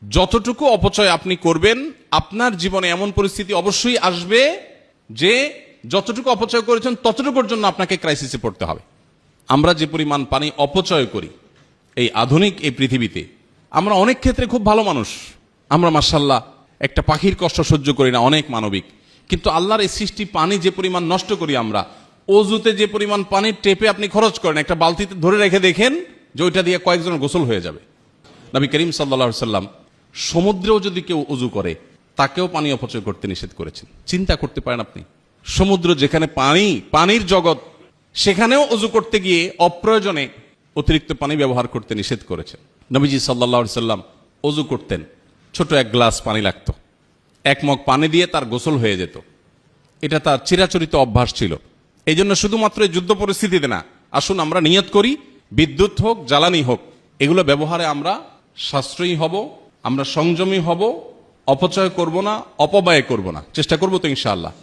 যতটুকু অপচয় আপনি করবেন, আপনার জীবনে এমন পরিস্থিতি অবশ্যই আসবে যে যতটুকু অপচয় করেছেন ততটুকুর জন্য আপনাকে ক্রাইসিসে পড়তে হবে। আমরা যে পরিমাণ পানি অপচয় করি এই আধুনিক এই পৃথিবীতে, আমরা অনেক ক্ষেত্রে খুব ভালো মানুষ, আমরা মাশাআল্লাহ একটা পাখির কষ্ট সহ্য করি না, অনেক মানবিক। কিন্তু আল্লাহর এই সৃষ্টি পানি যে পরিমাণ নষ্ট করি আমরা, অজুতে যে পরিমাণ পানি টেপে আপনি খরচ করেন, একটা বালতিতে ধরে রেখে দেখেন যে ওইটা দিয়ে কয়েকজন গোসল হয়ে যাবে। নবী করিম সাল্লাল্লাহু আলাইহি সাল্লাম সমুদ্রেও যদি কেউ অজু করে তাকেও পানি অপচয় করতে নিষেধ করেছেন। চিন্তা করতে পারেন আপনি, সমুদ্র যেখানে পানির জগৎ, সেখানেও অজু করতে গিয়ে অপ্রয়োজনে অতিরিক্ত পানি ব্যবহার করতে নিষেধ করেছেন। নবীজি সাল্লাল্লাহু আলাইহি সাল্লাম অজু করতেন, ছোট এক গ্লাস পানি লাগতো, এক মগ পানি দিয়ে তার গোসল হয়ে যেত। এটা তার চিরাচরিত অভ্যাস ছিল। এই জন্য শুধুমাত্র এই যুদ্ধ পরিস্থিতিতে না, আসুন আমরা নিয়ত করি, বিদ্যুৎ হোক জ্বালানি হোক, এগুলো ব্যবহারে আমরা সাশ্রয়ী হব, আমরা সংযমী হব, অপচয় করব না, অপব্যয় করব না, চেষ্টা করবো তো ইনশাআল্লাহ।